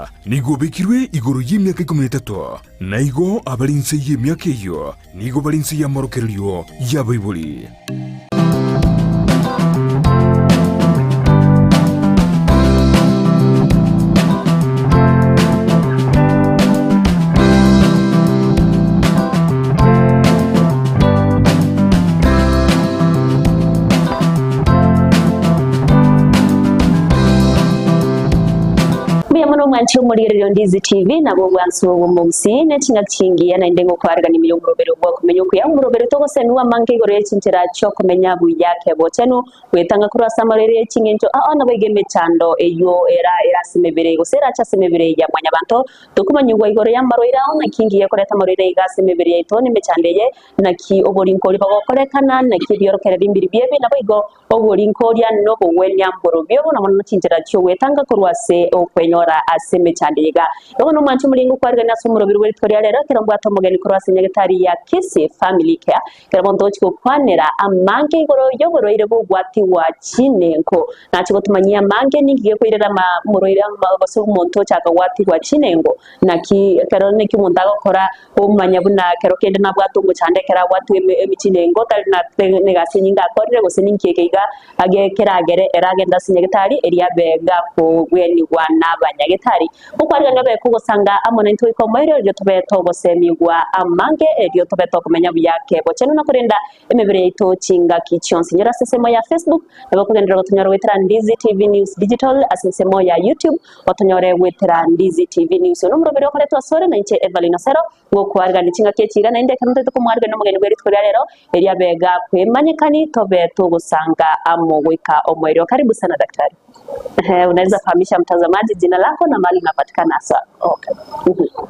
Kenya nigo bekirwe igoro y'imyaka 13 na igo abarinse y'imyaka iyo nigo barinse y'amorokeryo ya Bible. Mwanchi umuriro Ndizi TV nabo bwanso umunsi netinga kingi na ndengo kwarga ni miyongorobero bwo kumenya ku yangorobero to gose nuwa manke gore cinjira cyo kumenya bu yake botenu wetanga kuri asamarere kingenjo na begeme chando eyo era simebere gosera cha simebere ya mwanya banto tukumanyugwa igore yambaro iraho na kingi yakoreta marere igasimebere yitone mechandeye na ki oborinko libagokorekana na ki byorokere bimbiri biebe nabo igo oborinko lya no bwenya mborobyo na mwana cinjira cyo wetanga kuri ase okwenyora aseme chandega yono mwanchi mulingo kwarga na sumurobiro wetore rero kirambo atomogeni kurwase nyagatari ya Kisi Family Care kirambo ndochiko kwanera amange igoro yogoro irebo gwati wa Chinengo nacho tumanyia mange ningiye kwirera murorira baso umuntu chaka gwati wa Chinengo naki kero neki mundaga kora umanya buna kero kende na bwatungu chandekera watu emichinengo tali na negasi nyinga korire gose ninkekeiga age keragere eragenda sinyagatari eria bega ko gweni wana banyagetari ukwarga ngabe kugosanga amona into ikomairo ryo tobeto gosemigwa amange ryo tobeto kumenya buyake bocheno nakurenda emebere ito chinga kichonsi nyora sesemo ya Facebook nabakugendera gotonyora wetera Ndizi TV News Digital asesemo ya YouTube gotonyore wetera Ndizi TV News no murobero koleto asore na inche Evelina Sero ngo kwarga nichinga kechiga na inde kanute ko mwarga no mugeni gweri tkorya rero eria bega kwemanyekani tobeto gosanga amoweka omwero. Karibu sana daktari. Unaweza fahamisha mtazamaji jina lako na mahali unapatikana hasa? Okay.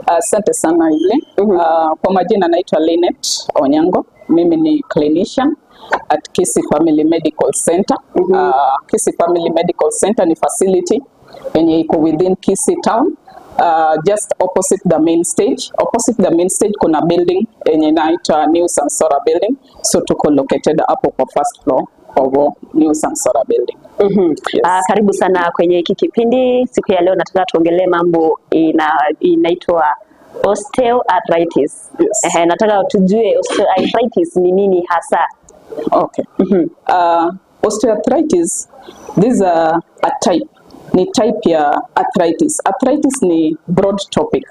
Asante sana ile. Kwa majina naitwa Linet Onyango. Mimi ni clinician at Kisi Family Medical Center. Kisi Family Medical Center ni facility yenye iko within Kisi town. Just opposite the main stage. Opposite the main stage kuna building yenye inaitwa New Sansora building. So tuko located hapo kwa first floor of New Sansora building. Yes. Karibu sana kwenye hiki kipindi. Siku ya leo nataka tuongelee mambo inaitwa osteoarthritis. Yes. Nataka tujue osteoarthritis ni nini hasa? Okay. Osteoarthritis, this is a type. Ni type ya arthritis. Arthritis ni broad topic.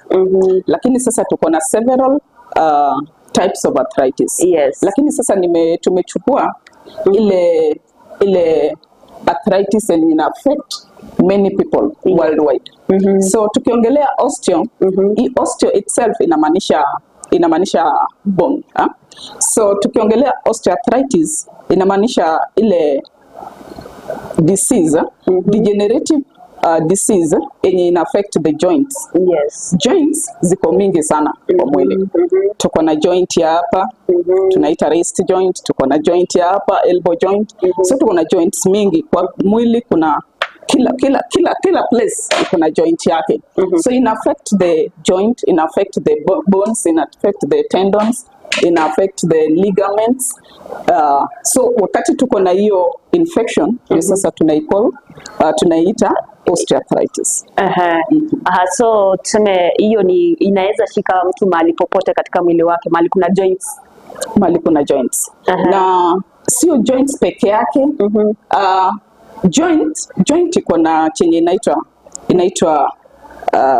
Lakini sasa tuko na several types of arthritis. Yes. Lakini sasa tumechukua ile arthritis and ina affect many people worldwide. So tukiongelea osteo, hii osteo itself inamaanisha bone. So tukiongelea osteoarthritis inamaanisha ile disease, degenerative disease yenye ina affect the joints. Yes. Joints ziko mingi sana kwa mwili. Tuko na joint ya hapa, tunaita wrist joint, tuko na joint ya hapa, elbow joint. So tuko na joints mingi kwa mwili, kuna kila place kuna joint yake. So ina affect the joint, ina affect the bones, ina affect the tendons, ina affect the ligaments. So wakati tuko na hiyo infection, sasa tunaita osteoarthritis. So tuseme hiyo ni inaweza shika mtu mahali popote katika mwili wake, mahali kuna joints. Mahali kuna joints. Na sio joints peke yake. Joint iko na chenye inaitwa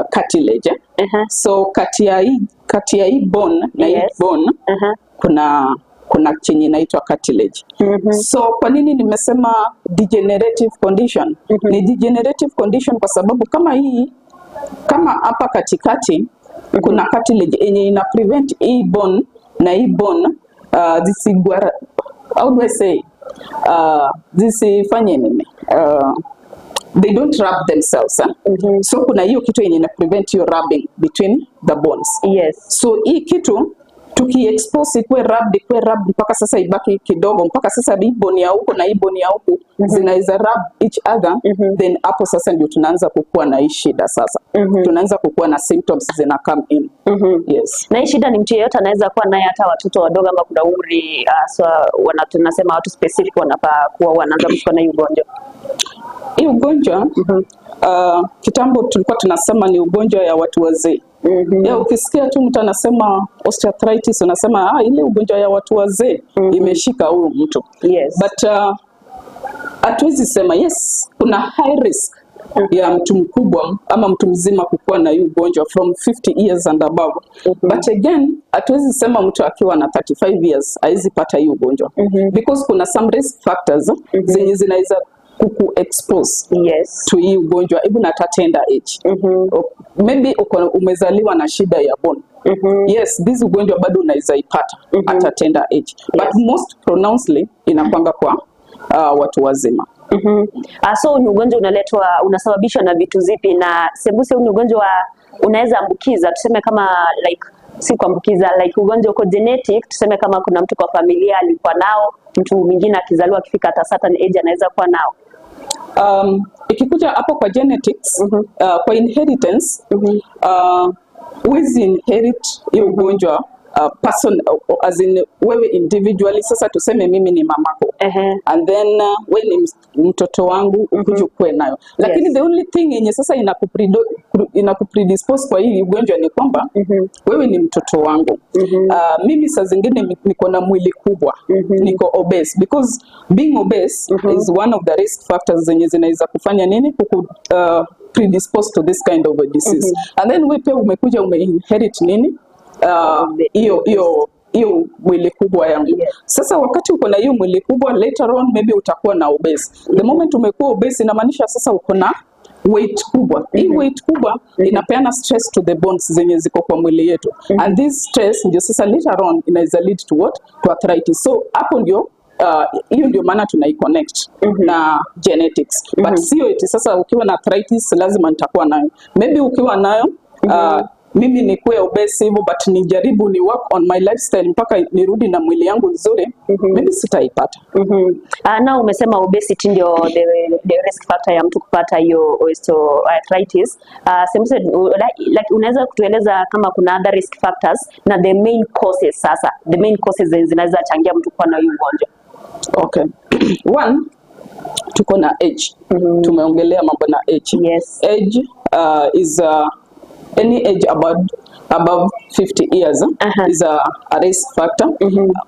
cartilage. So kati ya hii bone na hii bone kuna chenye inaitwa cartilage. So kwa nini nimesema degenerative condition? Ni degenerative condition kwa sababu kama hapa katikati kuna cartilage yenye ina prevent hii bone na hii bone zisifanye nini? They don't rub themselves. So kuna hiyo kitu yenye ina prevent you rubbing between the bones. Yes. So hii kitu tukiexpose ikwe rubbed mpaka sasa ibaki kidogo, mpaka sasa hii bone ya huko na hii bone ya huko zinaweza rub each other, then hapo sasa ndio tunaanza kukua na hii shida sasa. Tunaanza kukua na symptoms zina come in. Yes. Na hii shida ni mtu yeyote anaweza kuwa naye, hata watoto wadogo ambao kuna umri tunasema watu specific wanafaa kuwa wanaanza kushikwa na hii ugonjwa. Hii ugonjwa kitambo tulikuwa tunasema ni ugonjwa ya watu wazee. Ya ukisikia tu mtu anasema osteoarthritis unasema ile ugonjwa ya watu wazee imeshika huyu mtu. Yes. But hatuwezi sema yes kuna high risk ya mtu mkubwa ama mtu mzima kukuwa na hii ugonjwa from 50 years and above. But again hatuwezi sema mtu akiwa na 35 years haizi pata hii ugonjwa. Because kuna some risk factors zenye zinaweza kuku expose to hii ugonjwa even at a tender age. Maybe umezaliwa na shida ya bone. Yes, this ugonjwa bado unaweza ipata at a tender age. But most pronouncedly inakwanga kwa watu wazima. So ni ugonjwa unasababishwa na vitu zipi, na sembuse ni ugonjwa unaweza ambukiza, tuseme kama like si kuambukiza, like ugonjwa uko genetic, tuseme kama kuna mtu kwa familia alikuwa nao, mtu mwingine akizaliwa akifika at a certain age anaweza kuwa nao. Ikikuja hapo kwa genetics, kwa inheritance, huwezi inherit hiyo ugonjwa person as in wewe individually. Sasa tuseme mimi ni mamako and then wewe ni mtoto wangu ukuje nayo, lakini the only thing yenye sasa inakupredispose kwa hii ugonjwa ni kwamba wewe ni mtoto wangu. Mimi saa zingine niko na mwili kubwa, niko obese, because being obese is one of the risk factors zenye zinaweza kufanya nini predispose to this kind of a disease. And then wewe pia umekuja umeinherit nini hiyo mwili kubwa yangu. Sasa wakati uko na hiyo mwili kubwa, later on maybe utakuwa na obese. The moment umekuwa obese inamaanisha sasa uko na weight kubwa. Hii weight kubwa inapeana stress to the bones zenye ziko kwa mwili yetu. And this stress ndio sasa later on inaweza lead to what? To arthritis. So hapo ndio hiyo ndio maana tunaiconnect na genetics. But sio eti sasa ukiwa na arthritis lazima nitakuwa nayo. Maybe ukiwa nayo mimi nikuwe obese hivyo, but nijaribu ni work on my lifestyle mpaka nirudi na mwili yangu nzuri, maybe sitaipata. Na umesema obesity ndio the risk factor ya mtu kupata hiyo osteoarthritis. Like unaweza kutueleza kama kuna other risk factors na the main causes, sasa the main causes zinaweza changia mtu kuwa na hiyo ugonjwa? Okay. One, tuko na age. Tumeongelea mambo na age. Yes. Age is any age above 50 years is a risk factor.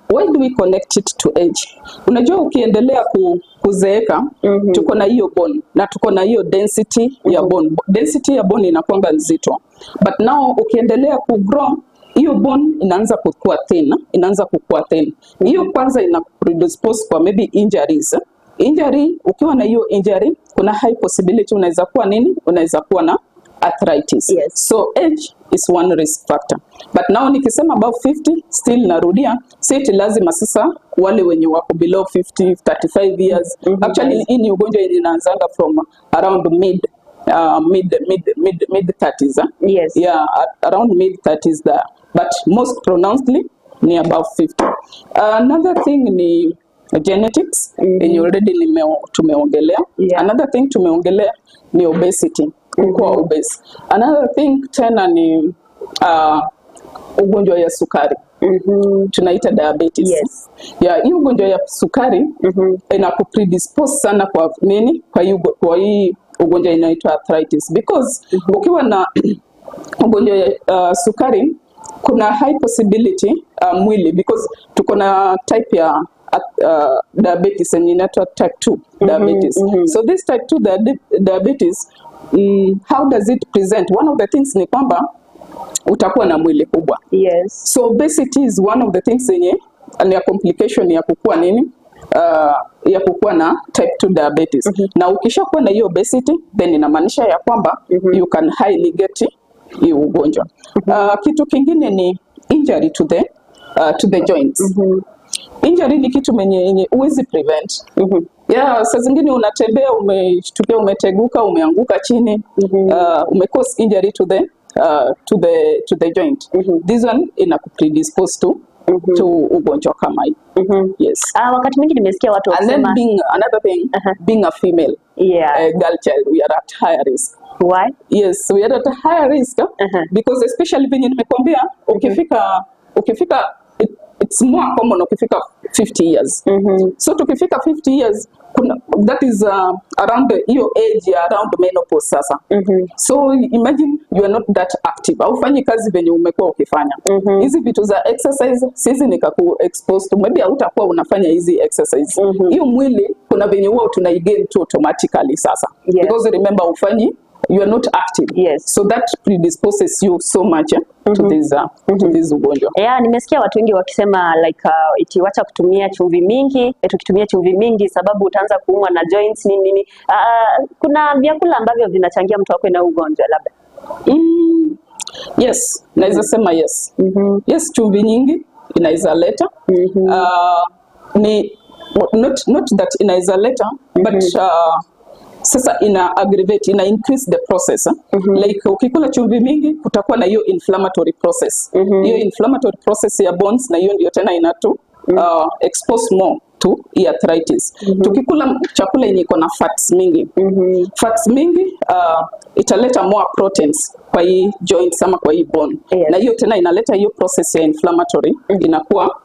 Why do we connect it to age? Unajua ukiendelea kuzeeka, tuko na hiyo bone na tuko na hiyo density ya bone. Density ya bone inakuanga nzito, but now ukiendelea kugrow hiyo bone inaanza kukua thin, hiyo kwanza ina predispose kwa maybe injuries. Injury, ukiwa na hiyo injury kuna high possibility unaweza kuwa nini? Unaweza kuwa na arthritis. Yes. So age is one risk factor. But now nikisema above 50, still narudia, si lazima sasa wale wenye wako below 50, 35 years. Actually hii ni ugonjwa yenye inaanzanga from around mid 30s. Yes. Yeah, around mid 30s there. But most pronouncedly ni above 50. Another thing ni genetics, yenye already tumeongelea. Another thing tumeongelea ni obesity. Kuwa obese. Another thing tena ni ugonjwa ya sukari. Tunaita diabetes. Yes. Yeah, hii ugonjwa ya sukari inakupredispose sana kwa nini? Kwa hii ugonjwa inaitwa arthritis, because ukiwa na ugonjwa ya sukari kuna high possibility mwili, because tuko na type ya diabetes and inaitwa type 2 diabetes. So this type 2 diabetes, how does it present? One of the things ni kwamba utakuwa na mwili kubwa. Yes. So obesity is one of the things yenye ni a complication ya kukua nini? Ya kukua na type 2 diabetes. Na ukishakuwa na hiyo obesity, then inamaanisha ya kwamba you can highly get hiyo ugonjwa. Kitu kingine ni injury to the joints. Injury ni kitu yenye huwezi prevent. Yeah, saa zingine unatembea umeshtukia umeteguka, umeanguka chini, umecause injury to the joint. This one inakupredispose to ugonjwa kama hii. Yes. Wakati mwingi nimesikia watu wakisema, and then another thing, being a female girl child, we are at higher risk. Why? Yes, we are at a higher risk because especially when nimekwambia ukifika it's more common ukifika 50 years. So tukifika 50 years that is around your age, around menopause sasa. So imagine you are not that active, haufanyi kazi venye umekuwa ukifanya. Hizi vitu za exercise sisi nikaku expose to, maybe hautakuwa unafanya hizi exercise. Hiyo mwili kuna venye huwa tunaigain tu automatically sasa. Because remember ufanyi, you are not active. So that predisposes you so much to this ugonjwa. Nimesikia watu wengi wakisema like ikiwacha kutumia chumvi mingi, tukitumia chumvi mingi sababu utaanza kuumwa na joints nini. Kuna vyakula ambavyo vinachangia mtu akwe na ugonjwa labda? Yes, naweza sema yes. Yes, chumvi nyingi inaweza leta. Ni not that inaweza leta, but sasa ina aggravate, ina increase the process. Like ukikula chumvi mingi kutakuwa na hiyo inflammatory process. Hiyo inflammatory process ya bones na hiyo ndio tena inatu expose more to arthritis. Tukikula chakula yenye iko na fats mingi, fats mingi italeta more proteins kwa hii joints ama kwa hii bone. Na hiyo tena inaleta hiyo process ya inflammatory inakuwa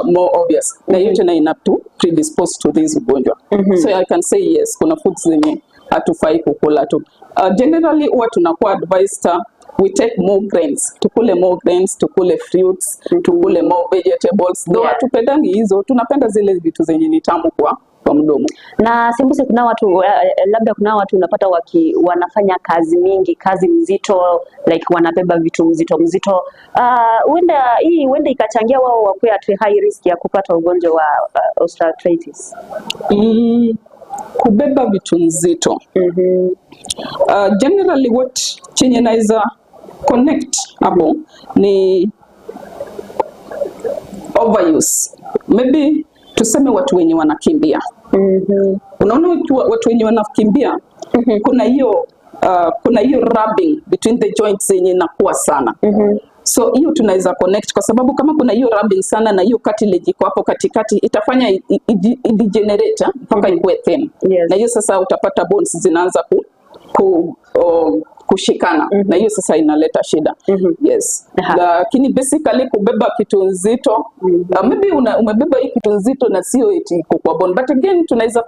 more obvious. Na hiyo tena inatu predispose to this ugonjwa. So I can say yes, kuna foods zenye hatufai kukula tu. Generally huwa tunakuwa advised we take more grains, tukule more grains, tukule fruits, tukule more vegetables. Though hatupendangi hizo, tunapenda zile vitu zenye ni tamu kwa mdomo. Na sembuse kuna watu labda kuna watu unapata wanafanya kazi mingi, kazi mzito, like wanabeba vitu mzito. Huenda ikachangia wao wakuwe at high risk ya kupata ugonjwa wa osteoarthritis. Kubeba vitu nzito. Generally what chenye naweza connect hapo ni overuse. Maybe tuseme watu wenye wanakimbia. Unaona watu wenye wanakimbia, kuna hiyo rubbing between the joints yenye inakuwa sana. So hiyo tunaweza connect kwa sababu kama kuna hiyo rubbing sana na hiyo cartilage iko hapo katikati itafanya degenerate mpaka ikuwe thin. Na hiyo sasa utapata bones zinaanza kushikana na hiyo sasa inaleta shida. Yes. Lakini basically kubeba kitu nzito, maybe umebeba hii kitu nzito na sio eti iko kwa bone, but again tunaweza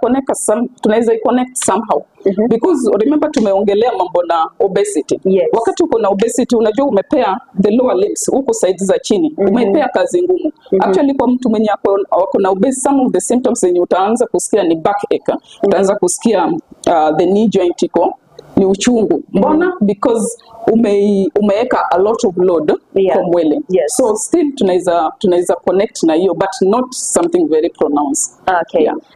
connect somehow. Because remember tumeongelea mambo na obesity. Wakati uko na obesity unajua umepea the lower limbs huko sides za chini, umepea kazi ngumu. Actually kwa mtu mwenye ako na obesity, some of the symptoms zenye utaanza kusikia ni backache, utaanza kusikia the knee joint iko ni uchungu. Mbona? Because umeweka a lot of load kwa mwili. So still tunaweza connect na hiyo, but not something very pronounced.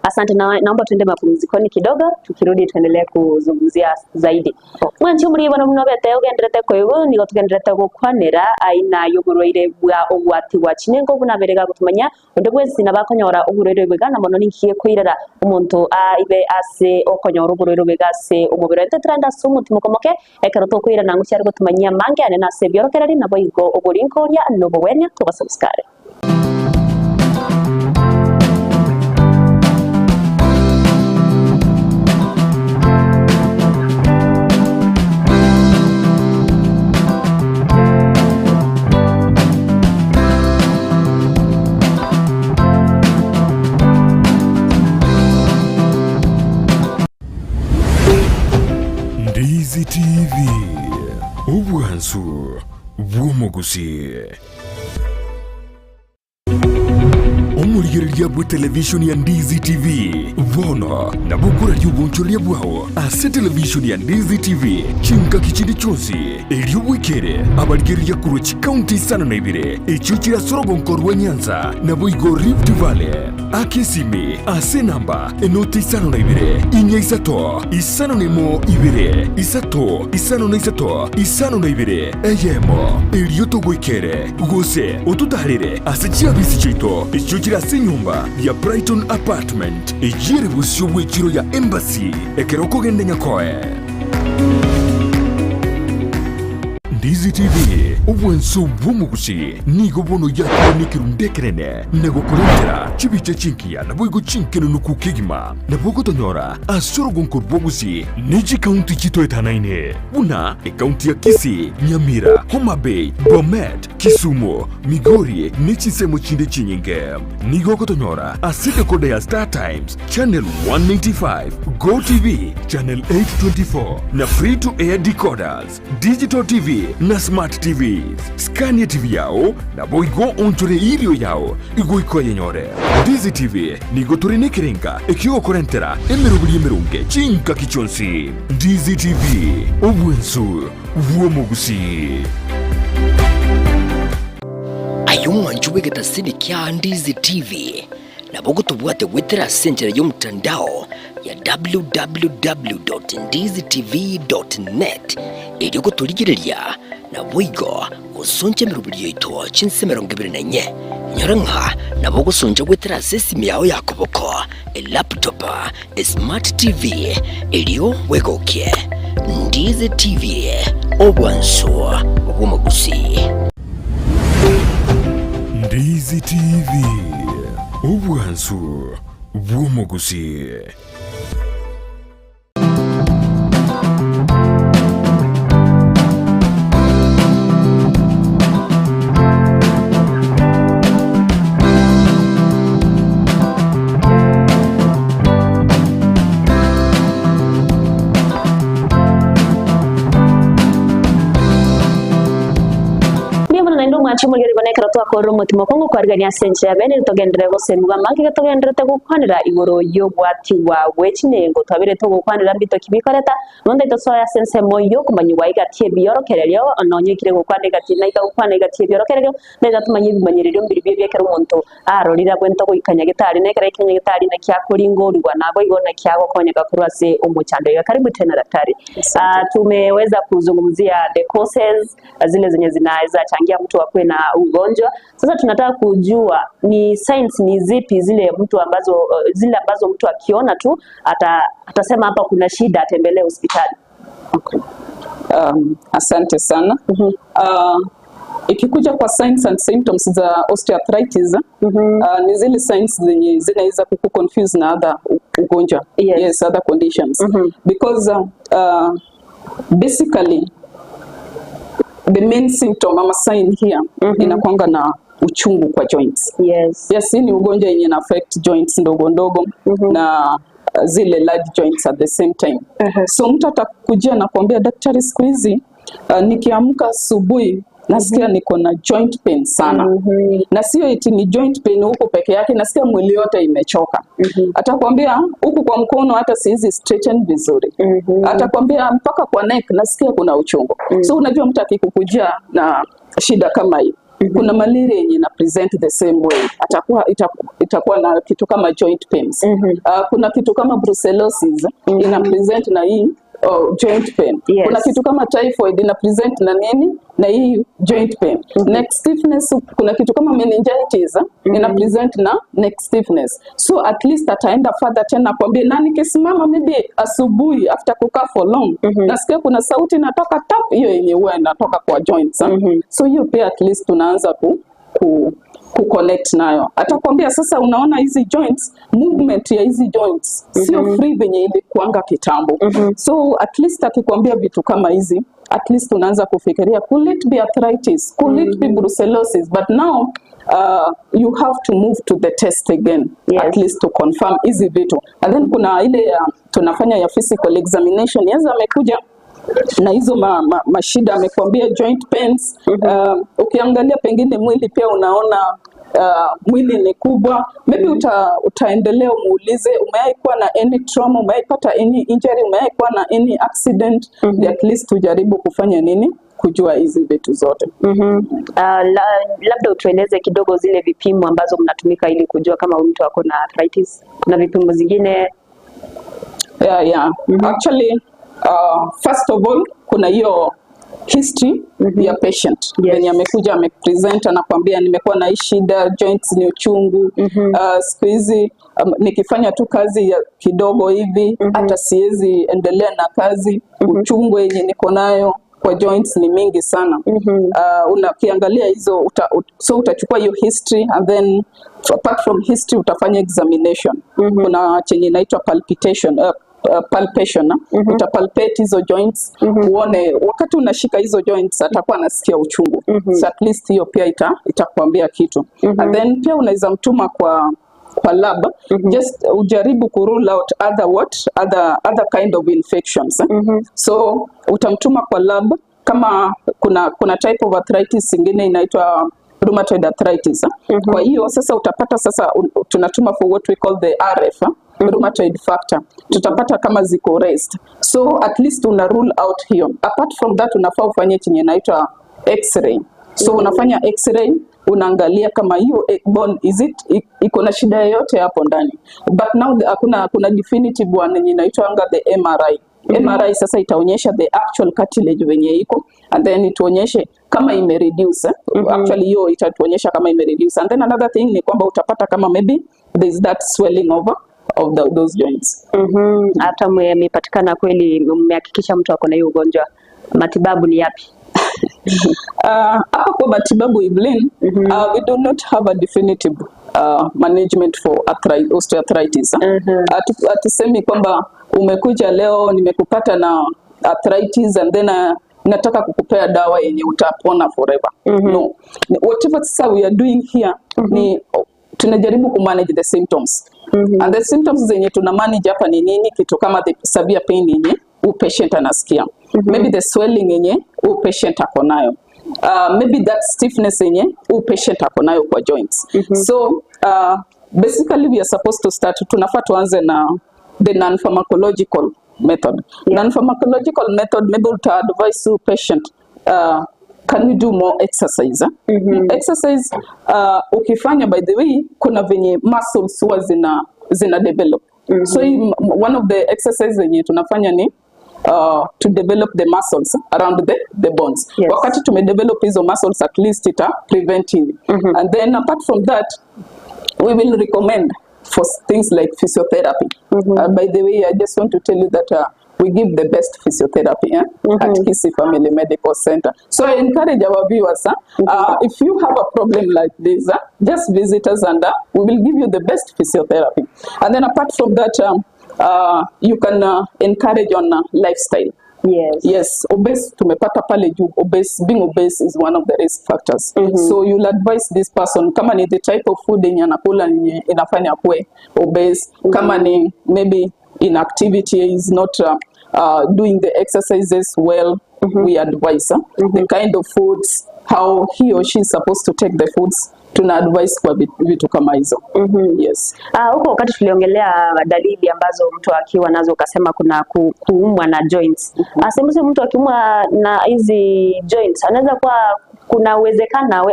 Asante, naomba tuende mapumzikoni kidogo, tukirudi tuendelee kuzungumzia zaidi. Mwanchi muri bana muno bete ugenderete koyo nigo tugenderete gukwanira aina y'uburwaire bwa ugwati wa kinengo bunaberega gutumanya unde bwese nabakonyora uburwaire bwega mono ninkiye kwirara umuntu ibe ase okonyora uburwaire bwega se umubiro tetranda sumutima komoke ekero to kwira nangu cyari gutumanya mange ane na se byorokerari nabo igo uburinkoria no bwenya tubasubscribe. Ndizi TV, ubwansu bw'omugusi. Omulyeria bwa television ya Ndizi TV bono na bukura y'ubuncholia bwao ase television ya Ndizi TV chinka kichindi chonsi eliobwekere abalyeria kurochi county sana na ibire echo kira sorogonko rwa Nyanza na boigo Rift Valley akesime ase namba enoti sana na ibire inya isato isano nemo ibire isato isano na isato isano na ibire eyemo elioto gwekere gose otutarire ase chiabisi chito echo kira se nyumba ya Brighton Apartment ejire busyo bwekiro ya Embassy ekeroko gende nyakoe. Ndizi TV ubwenso bw'omugusi nigo bono yakonikerundekerene negokorentera chibiche chinkia na bwigo chinkeno nukukigima na bwogo tonyora asorogonko bwogusi niji county chito etanaine buna e county ya Kisii, Nyamira, Homa Bay, Bomet, Kisumu, Migori, Nichisemo chinde chinyinge. Nigo kotonyora, aside kode ya Star Times, Channel 195, Go TV, Channel 824, na free to air decoders, Digital TV, na Smart TVs. Scania TV yao, na boigo onchore irio yao, igo iko yenyore. Dizi TV, nigo turine kiringa, ekio korentera, emerubuli emerunge, chinka kichonsi. Dizi TV, obwensu, vuomogusi. Ayumwanju wegetasini kya Ndizi TV na bogo tubuate wetera senjera yomtandao ya www.ndizitv.net ili kutuligirelia na boigo usonje mirubuli yito chinse 24 nyoranga na bogo sonja wetera sesimi yao ya kuboko laptop smart TV iliyo wegokie Ndizi TV obwanso obumagusi. Ndizi TV, obwansu bw'omugusi. Chumulgeri bonekera twakora umutima kongo kwarigania senche ya bene tugendere gose mugamake gatugendere tegukwanira igoro yo bwati wawe chinengo twabire tugukwanira mbito kibikoreta nonde tosoya sense moyo kumanywa igatie biyorokereryo ononyekire gukwandika tina ikagukwana igatie biyorokereryo neza tumanyi bimanyiriro mbiri byekera umuntu arorira kwento kuikanya gitari nekera ikanya gitari na kyakuringorwa nabo igona kyago konyeka kurwase umuchando ya karibu tena daktari. Tumeweza kuzungumzia the causes zile zenye zinaweza changia mtu akwe na ugonjwa. Sasa tunataka kujua ni signs ni zipi zile ambazo mtu akiona tu atasema hapa kuna shida atembelee hospitali. Okay. Asante sana. Ikikuja kwa signs and symptoms za osteoarthritis, ni zile signs zenye zinaweza kukuconfuse na other ugonjwa. Yes, other conditions. Because basically the main symptom ama sign here inakuanga na uchungu kwa joints. Yes, ni ugonjwa yenye na affect joints ndogo ndogo na zile large joints at the same time. So mtu atakujia na kuambia daktari, siku hizi nikiamka asubuhi nasikia niko na joint pain sana. Na sio eti ni joint pain huko peke yake, nasikia mwili yote imechoka. Atakwambia huku kwa mkono hata siwezi straighten vizuri. Atakwambia mpaka kwa neck nasikia kuna uchungu. So unajua mtu akikukujia na shida kama hii, kuna malaria yenye na present the same way. Itakuwa na kitu kama joint pains. Kuna kitu kama brucellosis ina present na hii joint pain. Kuna kitu kama typhoid ina present na nini na hii joint pain. Neck stiffness, kuna kitu kama meningitis ina present na neck stiffness. So at least ataenda further tena kwambie nani kisimama maybe asubuhi after kukaa for long nasikia kuna sauti inatoka tap, hiyo yenye huwa inatoka kwa joints. So hiyo pia at least tunaanza connect nayo. Atakwambia sasa unaona hizi joints, movement ya hizi joints sio free venye ilikuanga kitambo. So at least akikwambia vitu kama hizi, at least unaanza kufikiria could it be arthritis, could it be brucellosis, but now you have to move to the test again, at least to confirm hizi vitu. And then kuna ile tunafanya ya physical examination. Yanza amekuja na hizo mashida amekwambia joint pains. Ukiangalia pengine mwili pia unaona mwili ni kubwa, maybe utaendelea umuulize umewahi kuwa na any trauma, umewahi pata any injury, umewahi kuwa na any accident. At least tujaribu kufanya nini kujua hizi vitu zote. Labda utueleze kidogo zile vipimo ambazo mnatumika ili kujua kama mtu ako na arthritis. Kuna vipimo zingine? Actually first of all kuna hiyo history ya patient. When amekuja amepresent anakuambia nimekuwa na shida, joints ni uchungu, siku hizi nikifanya tu kazi ya kidogo hivi hata siwezi endelea na kazi, uchungu yenye niko nayo kwa joints ni mingi sana. Unakiangalia hizo so utachukua hiyo history and then apart from history utafanya examination. Kuna chenye inaitwa palpitation, palpation. Utapalpate hizo joints, uone wakati unashika hizo joints atakuwa anasikia uchungu. So at least hiyo pia itakwambia kitu. And then pia unaweza mtuma kwa lab, just ujaribu ku rule out other kind of infections. So utamtuma kwa lab kama kuna type of arthritis ingine inaitwa rheumatoid arthritis. Kwa hiyo sasa utapata tunatuma for what we call the RF, rheumatoid factor. Tutapata kama ziko raised. So at least una rule out hiyo. Apart from that unafaa ufanye chenye inaitwa x-ray. So unafanya x-ray, unaangalia kama hiyo bone iko na shida yoyote hapo ndani. But now kuna definitive one yenye inaitwa the MRI. MRI sasa itaonyesha the actual cartilage venye iko, and then ituonyeshe kama ime reduce. Actually hiyo itatuonyesha kama ime reduce. And then another thing ni kwamba utapata kama maybe there is that swelling of those joints. Hata mmepatikana kweli, mmehakikisha mtu ako na hiyo ugonjwa, matibabu ni yapi? Hapa kwa matibabu Evelyn, we do not have a definitive management for osteoarthritis. Atusemi kwamba umekuja leo nimekupata na arthritis and then nataka kukupea dawa yenye utapona forever. No. Whatever we are doing here ni tunajaribu ku manage the symptoms. And the symptoms zenye tuna manage hapa ni nini? Kitu kama the severe pain yenye patient anasikia. Maybe the swelling yenye patient ako nayo. Maybe that stiffness yenye patient ako nayo kwa joints. So basically we are supposed to start, tunafaa tuanze na the non-pharmacological method. Non-pharmacological method, maybe to advise you patient, can you do more exercise? Exercise ukifanya, by the way, kuna venye muscles huwa zina develop. So one of the exercises yenye tunafanya ni to develop the muscles around the bones. Wakati tumedevelop hizo muscles, at least ita prevent it. And then apart from that, we will recommend for things like physiotherapy. By the way, I just want to tell you that we give the best physiotherapy at Kisii Family Medical Center. So I encourage our viewers, if you have a problem like this, just visit us and we will give you the best physiotherapy. And then apart from that, you can encourage on lifestyle. Yes, obese tumepata pale juu. Being obese is one of the risk factors. So you'll advise this person kama ni the type of food yenye anakula inafanya kuwe obese, kama ni maybe inactivity, is not doing the exercises well, we advise the kind of foods, how he or she is supposed to take the foods. Tuna advice kwa vitu kama hizo. Yes. Huko wakati tuliongelea dalili ambazo mtu akiwa nazo ukasema kuna kuumwa na joints. Asemuse mtu akiumwa na hizi joints anaweza kuwa kuna uwezekano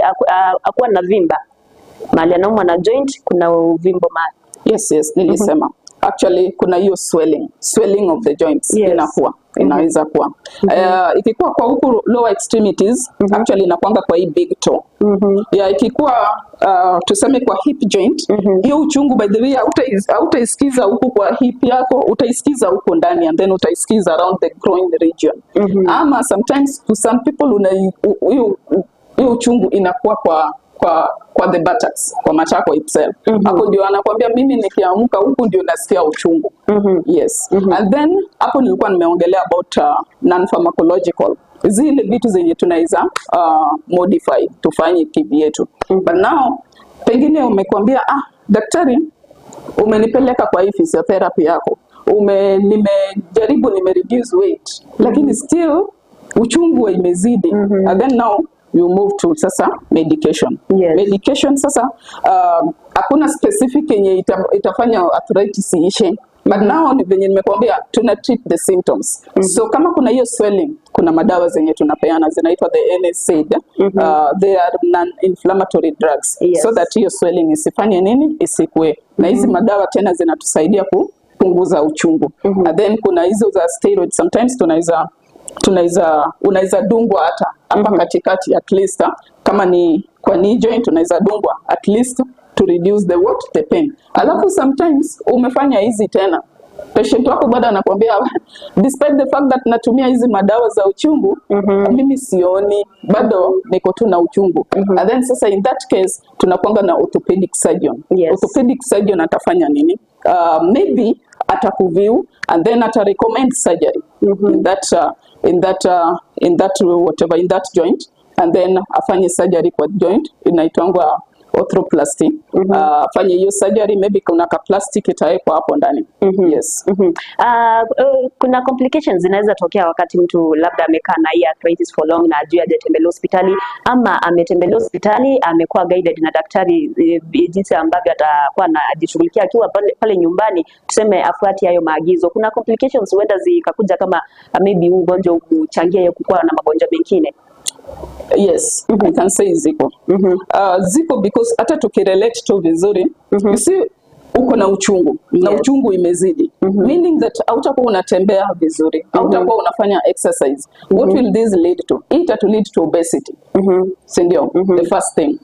akuwa na vimba. Mahali anaumwa na joint kuna uvimbo mahali. Yes, nilisema. Actually kuna hiyo swelling of the joints. Inakuwa inaweza kuwa ikikuwa kwa huku lower extremities, actually inakuanga kwa hii big toe. Ikikuwa tuseme kwa hip joint, hiyo uchungu by the way hautaisikiza huku kwa hip yako, utaisikiza huko ndani, and then utaisikiza around the groin region. Ama sometimes to some people hiyo uchungu inakuwa kwa the buttocks, kwa matako itself. Hapo ndio anakuambia mimi nikiamka huku ndio nasikia uchungu. Yes. And then hapo nilikuwa nimeongelea about non-pharmacological. Zile vitu zenye tunaweza modify tufanye kivyetu. But now pengine umekwambia daktari umenipeleka kwa hii physiotherapy yako. Nimejaribu reduce weight, lakini still uchungu imezidi. And then now you move to sasa medication. Medication sasa hakuna specific yenye itafanya arthritis ishe. But now ni venye nimekuambia tuna treat the symptoms. So kama kuna hiyo swelling, kuna madawa zenye tunapeana zinaitwa the NSAID. They are non-inflammatory drugs. So that hiyo swelling isifanye nini? Isikue. Na hizi madawa tena zinatusaidia kupunguza uchungu. And then kuna hizo za steroids, sometimes unaweza dungwa hapa katikati at least, kama ni kwa knee joint unaweza dungwa at least to reduce the pain. Alafu sometimes umefanya hizi tena, patient wako bado anakuambia despite the fact that natumia hizi madawa za uchungu, mimi sioni, bado niko tu na uchungu. And then sasa in that case tunakuanga na orthopedic surgeon. Orthopedic surgeon atafanya nini? Maybe atakuview and then ata recommend surgery in that joint, and then afanye surgery kwa joint inaitangwa arthroplasty. Afanye hiyo surgery, maybe kuna ka plastic itawekwa hapo ndani. Yes. Kuna complications zinaweza tokea wakati mtu labda amekaa na hii arthritis for long na ajui hajatembelea hospitali, ama ametembelea hospitali amekuwa guided na daktari jinsi ambavyo atakuwa anajishughulikia akiwa pale nyumbani, tuseme afuati hayo maagizo. Kuna complications huenda zikakuja kama maybe ugonjwa kuchangia kukua na magonjwa mengine. Yes, I can say ziko. Ziko because hata tukirelate tu vizuri, you see uko na uchungu, na uchungu imezidi, meaning that hautakuwa unatembea vizuri, hautakuwa unafanya exercise. What will this lead to? It to lead to obesity. Si ndio? The first thing.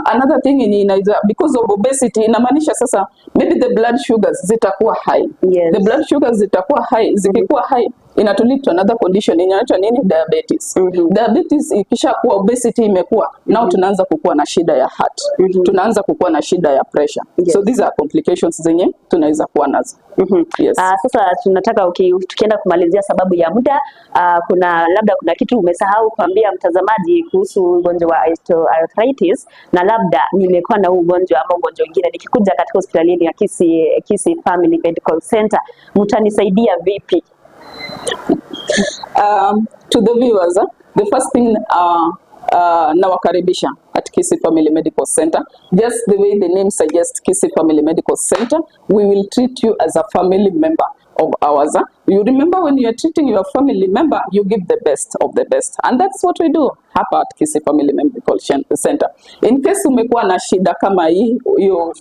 Another thing because of obesity inamaanisha sasa maybe the blood sugars zitakuwa high. The blood sugars zitakuwa high, zikikuwa high to lead to another condition inaitwa nini? Diabetes. Diabetes ikisha kuwa, obesity imekuwa, now tunaanza kukua na shida ya heart. Tunaanza kukua na shida ya pressure. So these are complications zenye tunaweza kuwa nazo. Yes. Sasa tunataka tukienda kumalizia sababu ya muda, labda kuna kitu umesahau kuambia mtazamaji kuhusu ugonjwa wa arthritis, na labda nimekuwa na ugonjwa ama ugonjwa mwingine nikikuja katika hospitali ya Kisii Family Medical Center, mtanisaidia vipi? To the viewers, the first thing nawakaribisha at Kisii Family Medical Center. Just the way the name suggests, Kisii Family Medical Center, we will treat you as a family member of ours. You remember, when you are treating your family member, you give the best of the best, and that's what we do hapa at Kisii Family Medical Center. In case umekuwa na shida kama hiyo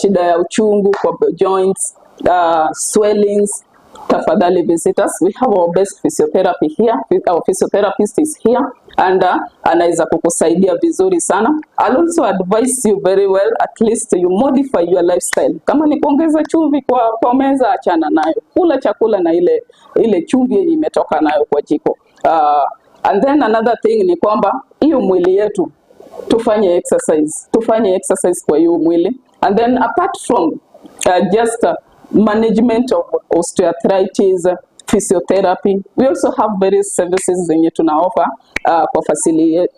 shida ya uchungu kwa joints, swellings, tafadhali visit us. We have our best physiotherapy here. Our physiotherapist is here and anaweza kukusaidia vizuri sana. I'll also advise you very well, at least you modify your lifestyle. Kama ni kuongeza chumvi kwa meza, achana nayo. Kula chakula na ile chumvi yenye imetoka nayo kwa jiko. And then another thing ni kwamba hiyo mwili yetu tufanye exercise. Tufanye exercise kwa hiyo mwili. And then apart from just management of osteoarthritis, physiotherapy, we also have various services zenye tuna offer kwa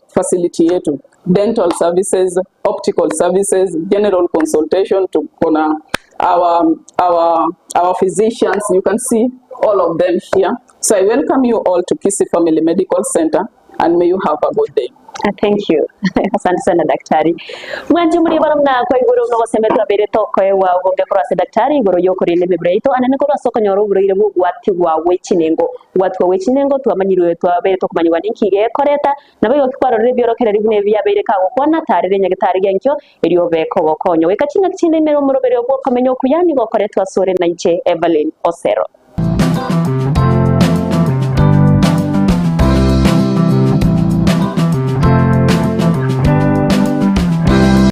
facility yetu. Dental services, optical services, general consultation, tukona our physicians, you can see all of them here. So I welcome you all to Kisii Family Medical Center, and may you have a good day. Thank you. Asante sana daktari. Mwanji muri bana mna kwa igoro no semeta bere to ko wa ugonge kurase daktari igoro yoko rinde bebreito anane ko rasoko nyoro buro ire bu wati wa wechinengo watu wechinengo twamanyirwe twabere to kumanywa ninkige koreta nabayo kikwaro rire byoro kera ribune bya bere ka gukona tarire nyagatari genkyo iriyo beko gokonyo wekachinga kinde mero murobere obwo komenyo kuyani gokoretwa sore naiche Evelyn Osero.